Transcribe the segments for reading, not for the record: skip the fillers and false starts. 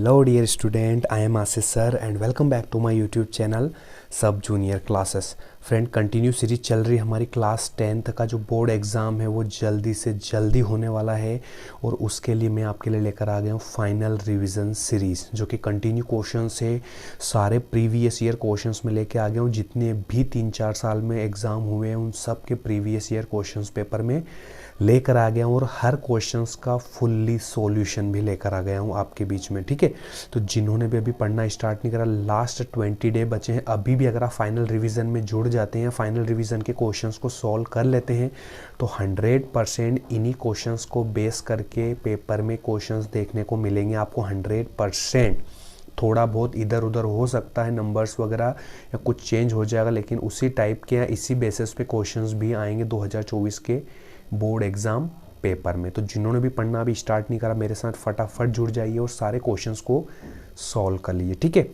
Hello dear student, I am Ashish sir and welcome back to my YouTube channel सब junior classes. Friend continue series चल रही है हमारी। Class 10th का जो बोर्ड एग्ज़ाम है वो जल्दी से जल्दी होने वाला है और उसके लिए मैं आपके लिए लेकर आ गया हूँ फाइनल रिवीजन सीरीज़, जो कि कंटिन्यू क्वेश्चंस है। सारे प्रीवियस ईयर क्वेश्चंस में लेके आ गया हूँ। जितने भी 3-4 साल में एग्ज़ाम हुए हैं उन सब के प्रीवियस ईयर क्वेश्चंस पेपर में लेकर आ गया हूँ और हर क्वेश्चंस का फुल्ली सॉल्यूशन भी लेकर आ गया हूँ आपके बीच में। ठीक है, तो जिन्होंने भी अभी पढ़ना स्टार्ट नहीं करा, लास्ट 20 डे बचे हैं। अभी भी अगर आप फाइनल रिवीजन में जुड़ जाते हैं, फाइनल रिवीजन के क्वेश्चंस को सॉल्व कर लेते हैं, तो 100% इन्हीं क्वेश्चंस को बेस करके पेपर में क्वेश्चंस देखने को मिलेंगे आपको 100%। थोड़ा बहुत इधर उधर हो सकता है, नंबर्स वगैरह या कुछ चेंज हो जाएगा, लेकिन उसी टाइप के या इसी बेसिस पे क्वेश्चंस भी आएंगे 2024 के बोर्ड एग्ज़ाम पेपर में। तो जिन्होंने भी पढ़ना अभी स्टार्ट नहीं करा, मेरे साथ फटाफट जुड़ जाइए और सारे क्वेश्चंस को सॉल्व कर लीजिए। ठीक है,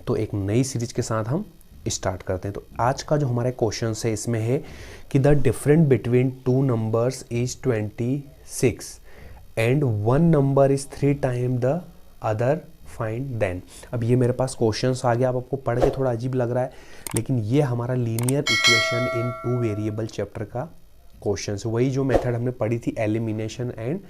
तो एक नई सीरीज के साथ हम स्टार्ट करते हैं। तो आज का जो हमारा क्वेश्चन है इसमें है कि the difference between two numbers is 26 and one number is 3 time the other, find then. अब ये मेरे पास क्वेश्चंस आ गया। अब आपको पढ़ के थोड़ा अजीब लग रहा है, लेकिन ये हमारा linear equation in 2 variable chapter का क्वेश्चन है। वही जो मेथड हमने पढ़ी थी, एलिमिनेशन एंड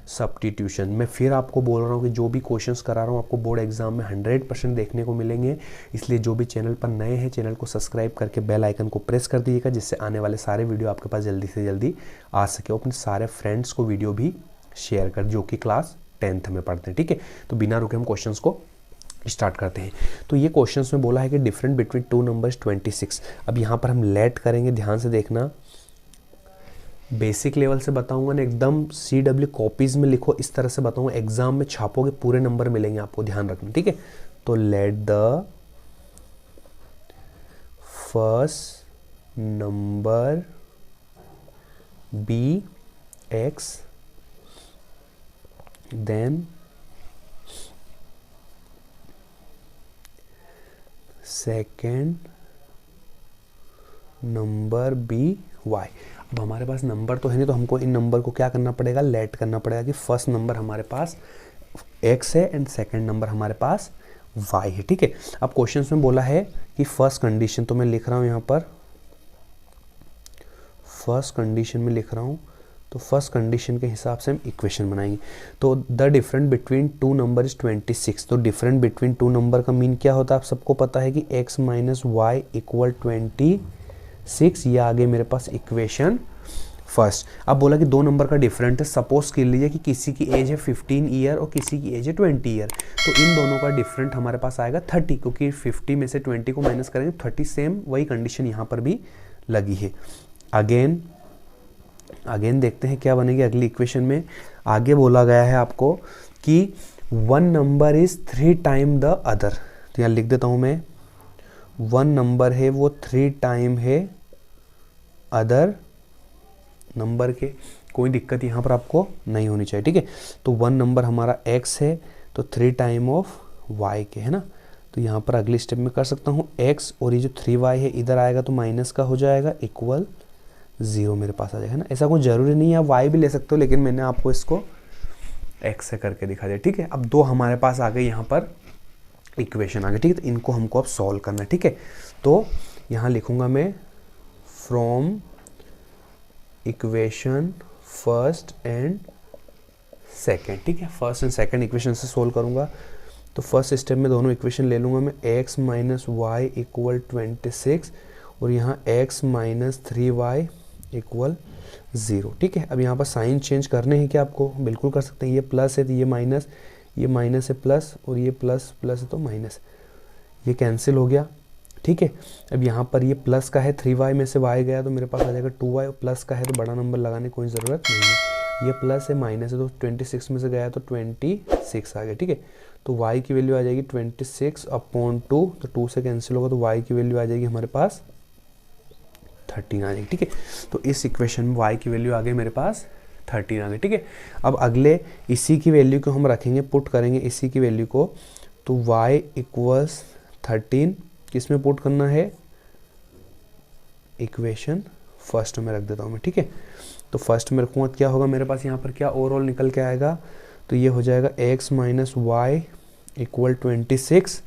सब्स्टिट्यूशन। मैं फिर आपको बोल रहा हूँ कि जो भी क्वेश्चंस करा रहा हूँ आपको बोर्ड एग्जाम में 100% देखने को मिलेंगे। इसलिए जो भी चैनल पर नए हैं, चैनल को सब्सक्राइब करके बेल आइकन को प्रेस कर दीजिएगा, जिससे आने वाले सारे वीडियो आपके पास जल्दी से जल्दी आ सके। अपने सारे फ्रेंड्स को वीडियो भी शेयर कर जो कि क्लास 10th में पढ़ते हैं। ठीक है, तो बिना रुके हम क्वेश्चन को स्टार्ट करते हैं। तो ये क्वेश्चंस में बोला है कि डिफरेंस बिटवीन टू नंबर्स 26। अब यहाँ पर हम लेट करेंगे, ध्यान से देखना। बेसिक लेवल से बताऊंगा ना, एकदम CW कॉपीज़ में लिखो, इस तरह से बताऊंगा। एग्जाम में छापोगे पूरे नंबर मिलेंगे आपको, ध्यान रखना। ठीक है, तो let the first number be x, then second number be y। अब हमारे पास नंबर तो है नहीं, तो हमको इन नंबर को क्या करना पड़ेगा, लेट करना पड़ेगा कि फर्स्ट नंबर हमारे पास x है एंड सेकंड नंबर हमारे पास y है। ठीक है, अब क्वेश्चन में बोला है कि फर्स्ट कंडीशन, तो मैं लिख रहा हूँ यहाँ पर फर्स्ट कंडीशन में लिख रहा हूँ। तो फर्स्ट कंडीशन के हिसाब से हम इक्वेशन बनाएंगे। तो the difference between to number is 26। तो डिफरेंस बिटवीन टू नंबर का मीन क्या होता है, आप सबको पता है कि x माइनस वाई इक्वल 26। ये आगे मेरे पास इक्वेशन फर्स्ट। अब बोला कि दो नंबर का डिफरेंट है। सपोज कर लीजिए कि किसी की एज है 15 ईयर और किसी की एज है 20 ईयर, तो इन दोनों का डिफरेंट हमारे पास आएगा 30, क्योंकि 50 में से 20 को माइनस करेंगे 30। सेम वही कंडीशन यहाँ पर भी लगी है। अगेन देखते हैं क्या बनेगी अगली इक्वेशन में। आगे बोला गया है आपको कि one number is 3 time the other. तो यहाँ लिख देता हूँ मैं, वन नंबर है वो 3 टाइम है अदर नंबर के। कोई दिक्कत यहाँ पर आपको नहीं होनी चाहिए। ठीक है, तो वन नंबर हमारा x है तो 3 टाइम ऑफ y के, है ना। तो यहाँ पर अगली स्टेप में कर सकता हूँ x, और ये जो 3y है इधर आएगा तो माइनस का हो जाएगा, इक्वल 0 मेरे पास आ जाएगा ना। ऐसा कोई ज़रूरी नहीं है, आप y भी ले सकते हो, लेकिन मैंने आपको इसको x से करके दिखा दिया। ठीक है, अब दो हमारे पास आ गए यहाँ पर इक्वेशन आ गए। ठीक है, तो इनको हमको अब सॉल्व करना है। ठीक है, तो यहाँ लिखूंगा मैं from equation first and second. ठीक है, फर्स्ट एंड सेकेंड इक्वेशन से सोल्व करूंगा। तो फर्स्ट स्टेप में दोनों इक्वेशन ले लूंगा मैं, x माइनस वाई इक्वल 26 और यहाँ x माइनस 3y इक्वल 0। ठीक है, अब यहाँ पर साइन चेंज करने हैं क्या आपको, बिल्कुल कर सकते हैं। ये प्लस है तो ये माइनस, ये माइनस है प्लस, और ये प्लस प्लस है तो माइनस, ये कैंसिल हो गया। ठीक है, अब यहाँ पर ये प्लस का है, 3y में से y गया तो मेरे पास आ जाएगा 2y, और प्लस का है तो बड़ा नंबर लगाने की कोई ज़रूरत नहीं है। ये प्लस है, माइनस है तो 26 में से गया तो 26 आ गया। ठीक है, तो y की वैल्यू आ जाएगी 26 अपॉन 2, तो 2 से कैंसिल होगा तो y की वैल्यू आ जाएगी हमारे पास 13 आ जाएगी। ठीक है, तो इस इक्वेशन में y की वैल्यू आ गई मेरे पास 13 आ गई। ठीक है, अब अगले इसी की वैल्यू को हम रखेंगे, पुट करेंगे इसी की वैल्यू को। तो y इक्वल्स 13 किस में पुट करना है, इक्वेशन फर्स्ट में रख देता हूँ मैं। ठीक है, तो फर्स्ट में रखूँगा क्या होगा मेरे पास यहाँ पर, क्या ओवरऑल निकल के आएगा, तो ये हो जाएगा x minus y equal 26,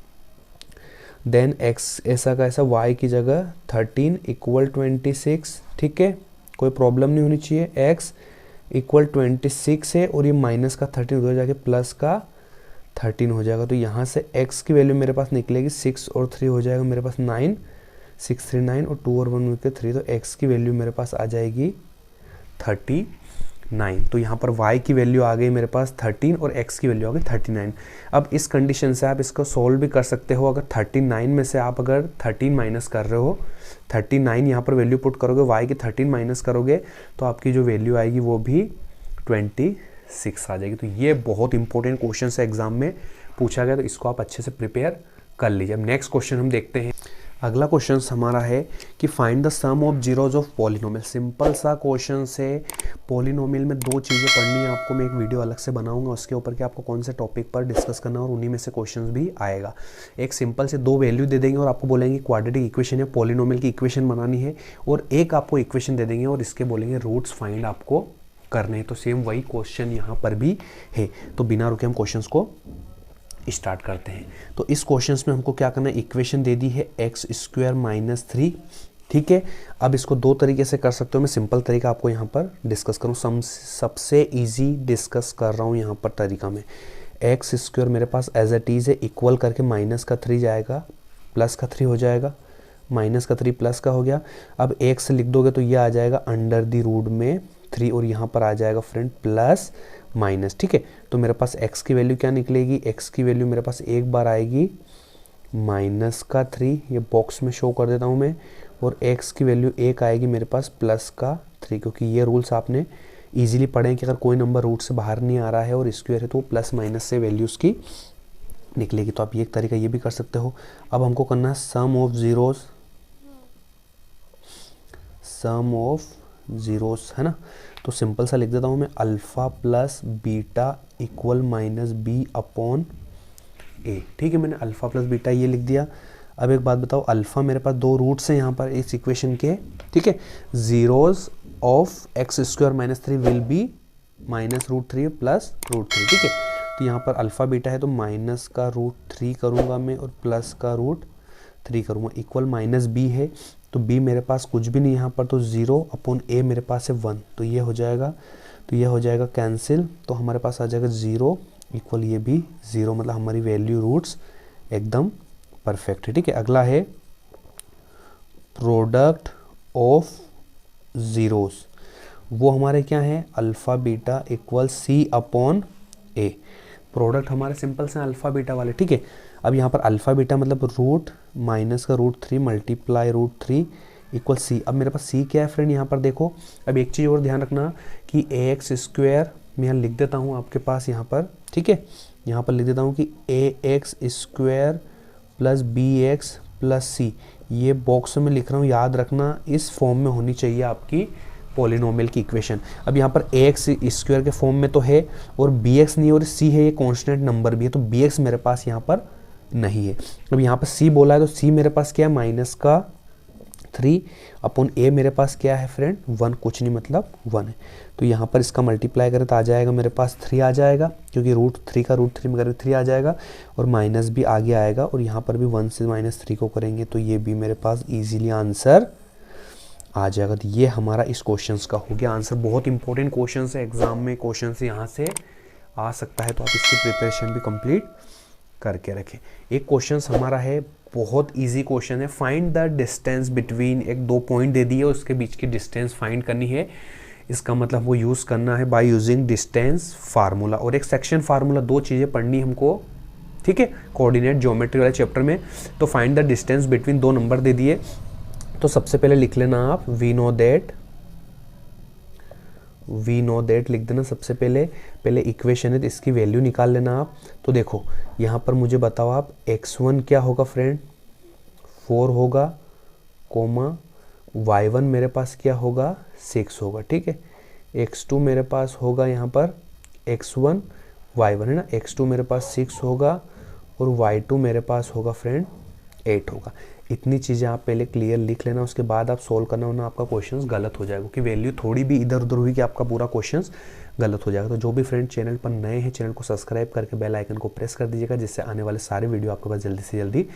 then x ऐसा का ऐसा y की जगह 13 इक्वल 26, ठीक है, कोई प्रॉब्लम नहीं होनी चाहिए। x इक्वल 26 है और ये माइनस का 13 उधर जाके प्लस का 13 हो जाएगा। तो यहाँ से x की वैल्यू मेरे पास निकलेगी 6 और 3 हो जाएगा मेरे पास 9, 6 3 9 और 2 और 1 मिलकर 3, तो x की वैल्यू मेरे पास आ जाएगी 39। तो यहाँ पर y की वैल्यू आ गई मेरे पास 13 और x की वैल्यू आ गई 39। अब इस कंडीशन से आप इसको सोल्व भी कर सकते हो। अगर 39 में से आप अगर 13 माइनस कर रहे हो, 39 यहाँ पर वैल्यू पुट करोगे, y की 13 माइनस करोगे तो आपकी जो वैल्यू आएगी वो भी 26 आ जाएगी। तो ये बहुत इंपॉर्टेंट क्वेश्चन है, एग्जाम में पूछा गया, तो इसको आप अच्छे से प्रिपेयर कर लीजिए। अब नेक्स्ट क्वेश्चन हम देखते हैं। अगला क्वेश्चन हमारा है कि find the sum of zeros of polynomial. Simple सा क्वेश्चन है। पॉलिनोमियल में दो चीज़ें पढ़नी है आपको, मैं एक वीडियो अलग से बनाऊंगा उसके ऊपर कि आपको कौन से टॉपिक पर डिस्कस करना है और उन्हीं में से क्वेश्चंस भी आएगा। एक सिंपल से दो वैल्यू दे देंगे और आपको बोलेंगे क्वाड्रेटिक इक्वेशन या पॉलिनोमियल की इक्वेशन बनानी है, और एक आपको इक्वेशन दे देंगे और इसके बोलेंगे रूट्स फाइंड आपको करने हैं। तो सेम वही क्वेश्चन यहाँ पर भी है। तो बिना रुके हम क्वेश्चन को स्टार्ट करते हैं। तो इस क्वेश्चंस में हमको क्या करना है, इक्वेशन दे दी है एक्स स्क्वायर माइनस 3, ठीक है। अब इसको दो तरीके से कर सकते हो, मैं सिंपल तरीका आपको यहाँ पर डिस्कस करूँ, सबसे इजी डिस्कस कर रहा हूँ यहाँ पर तरीका में। एक्स स्क्वायर मेरे पास एज एट इज है, इक्वल करके माइनस का 3 जाएगा, प्लस का 3 हो जाएगा, माइनस का 3 प्लस का हो गया। अब एक्स लिख दोगे तो ये आ जाएगा अंडर द रूट में 3 और यहाँ पर आ जाएगा फ्रेंड प्लस माइनस, ठीक है। तो मेरे पास x की वैल्यू क्या निकलेगी, x की वैल्यू मेरे पास एक बार आएगी माइनस का 3, ये बॉक्स में शो कर देता हूँ मैं, और x की वैल्यू एक आएगी मेरे पास प्लस का 3, क्योंकि ये रूल्स आपने इजीली पढ़े हैं कि अगर कोई नंबर रूट से बाहर नहीं आ रहा है और स्क्वायर है तो प्लस माइनस से वैल्यू उसकी निकलेगी। तो आप ये एक तरीका ये भी कर सकते हो। अब हमको करना है sum of zeros, sum of zeros, है ना। तो सिंपल सा लिख देता हूँ मैं, alpha plus beta equal minus b upon a, ठीक है। मैंने अल्फ़ा प्लस बीटा ये लिख दिया। अब एक बात बताओ, अल्फ़ा मेरे पास दो रूट्स हैं यहाँ पर इस इक्वेशन के, ठीक है। Zeros of x square minus 3 will be minus root 3 plus root 3, ठीक है। तो यहाँ पर अल्फ़ा बीटा है तो माइनस का रूट 3 करूँगा मैं और प्लस का रूट 3 करूँगा, इक्वल माइनस बी है तो b मेरे पास कुछ भी नहीं यहाँ पर, तो 0 अपॉन a मेरे पास है 1, तो ये हो जाएगा, तो ये हो जाएगा कैंसिल, तो हमारे पास आ जाएगा 0 इक्वल ये भी 0, मतलब हमारी वैल्यू रूट्स एकदम परफेक्ट है, ठीक है। अगला है प्रोडक्ट ऑफ जीरोस, वो हमारे क्या है, alpha beta equal c upon a। Product हमारे सिंपल से अल्फ़ा बीटा वाले, ठीक है। अब यहाँ पर अल्फ़ा बीटा मतलब रूट माइनस का root 3 multiply root 3 equal c. अब मेरे पास सी क्या है फ्रेंड, यहाँ पर देखो। अब एक चीज़ और ध्यान रखना कि ए एक्स स्क्वायर मैं यहाँ लिख देता हूँ आपके पास यहाँ पर, ठीक है। यहाँ पर लिख देता हूँ कि a x square plus b x plus c, ये बॉक्स में लिख रहा हूँ, याद रखना इस फॉर्म में होनी चाहिए आपकी पॉलिनोमियल की इक्वेशन। अब यहाँ पर ए एक्स स्क्वायर के फॉर्म में तो है और बी एक्स नहीं, और सी है ये कॉन्स्टेंट नंबर भी है, तो बी एक्स मेरे पास यहाँ पर नहीं है। अब यहाँ पर c बोला है तो c मेरे पास क्या है, माइनस का 3 अपॉन a मेरे पास क्या है फ्रेंड 1, कुछ नहीं मतलब 1 है। तो यहाँ पर इसका मल्टीप्लाई करें तो आ जाएगा मेरे पास 3 आ जाएगा, क्योंकि रूट 3 का रूट 3 में करें 3 आ जाएगा, और माइनस भी आगे आएगा, और यहाँ पर भी 1 से माइनस 3 को करेंगे तो ये भी मेरे पास ईजिली आंसर आ जाएगा। तो ये हमारा इस क्वेश्चन का हो गया आंसर। बहुत इंपॉर्टेंट क्वेश्चन है, एग्जाम में क्वेश्चन यहाँ से आ सकता है, तो आप इसकी प्रिपरेशन भी कंप्लीट करके रखें। एक क्वेश्चन हमारा है, बहुत इजी क्वेश्चन है, फाइंड द डिस्टेंस बिटवीन, एक दो पॉइंट दे दिए उसके बीच की डिस्टेंस फाइंड करनी है। इसका मतलब वो यूज़ करना है बाय यूजिंग डिस्टेंस फार्मूला, और एक सेक्शन फार्मूला, दो चीज़ें पढ़नी हमको, ठीक है, कोऑर्डिनेट ज्योमेट्री वाले चैप्टर में। तो फाइंड द डिस्टेंस बिटवीन, दो नंबर दे दिए, तो सबसे पहले लिख लेना आप वी नो दैट लिख देना सबसे पहले इक्वेशन है तो इसकी वैल्यू निकाल लेना आप। तो देखो यहाँ पर मुझे बताओ आप, x1 क्या होगा फ्रेंड 4 होगा, कोमा y1 मेरे पास क्या होगा 6 होगा, ठीक है। x2 मेरे पास होगा यहाँ पर x1 y1 है ना, x2 मेरे पास 6 होगा और y2 मेरे पास होगा फ्रेंड 8 होगा। इतनी चीज़ें आप पहले क्लियर लिख लेना, उसके बाद आप सोल्व करना, वरना आपका क्वेश्चन गलत हो जाएगा, क्योंकि वैल्यू थोड़ी भी इधर उधर हुई कि आपका पूरा क्वेश्चन गलत हो जाएगा। तो जो भी फ्रेंड चैनल पर नए हैं, चैनल को सब्सक्राइब करके बेल आइकन को प्रेस कर दीजिएगा, जिससे आने वाले सारे वीडियो आपके पास जल्दी से जल्दी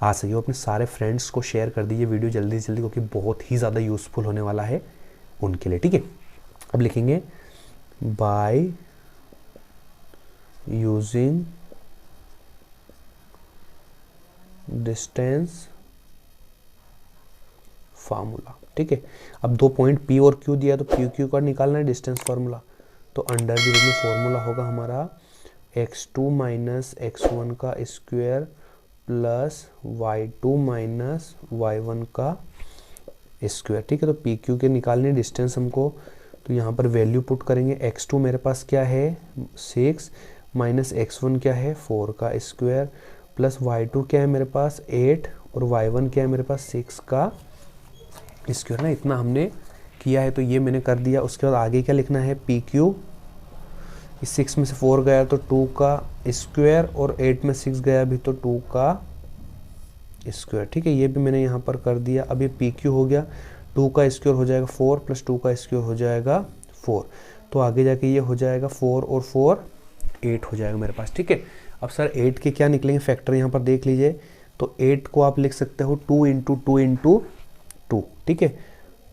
आ सके। अपने सारे फ्रेंड्स को शेयर कर दीजिए वीडियो जल्दी से जल्दी, क्योंकि बहुत ही ज़्यादा यूज़फुल होने वाला है उनके लिए, ठीक है। अब लिखेंगे बाय यूजिंग डिस्टेंस फार्मूला, ठीक है। अब 2 पॉइंट P और Q दिया, तो P Q का निकालना है डिस्टेंस फार्मूला। तो अंडर द रूट में फॉर्मूला होगा हमारा x2 माइनस x1 का square plus y2 minus y1 का स्क्वायर, ठीक है। तो P Q के निकालने डिस्टेंस हमको, तो यहाँ पर वैल्यू पुट करेंगे। x2 मेरे पास क्या है 6 माइनस x1 क्या है 4 का स्क्वायर प्लस y2 क्या है मेरे पास 8 और y1 क्या है मेरे पास 6 का स्क्वायर ना। इतना हमने किया है, तो ये मैंने कर दिया। उसके बाद आगे क्या लिखना है पी क्यू, इस 6 में से 4 गया तो 2 का स्क्वायर और 8 में 6 गया भी तो 2 का स्क्वायर, ठीक है। ये भी मैंने यहाँ पर कर दिया। अब ये पी क्यू हो गया, 2 का स्क्वायर हो जाएगा 4 प्लस 2 का स्क्वायर हो जाएगा 4, तो आगे जाके ये हो जाएगा 4 और 4 8 हो जाएगा मेरे पास, ठीक है। अब सर 8 के क्या निकलेंगे फैक्टर, यहाँ पर देख लीजिए। तो 8 को आप लिख सकते हो 2 इंटू 2 इंटू 2, ठीक है।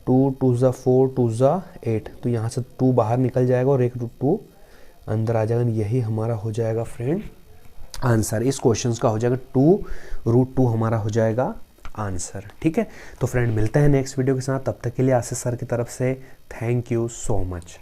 2 2 ज़ा 4 2 ज़ा 8, तो यहाँ से 2 बाहर निकल जाएगा और एक 2 अंदर आ जाएगा। यही हमारा हो जाएगा फ्रेंड आंसर। इस क्वेश्चन का हो जाएगा 2√2 हमारा हो जाएगा आंसर, ठीक है। तो फ्रेंड मिलते हैं नेक्स्ट वीडियो के साथ, तब तक के लिए आशीष सर की तरफ से थैंक यू सो मच।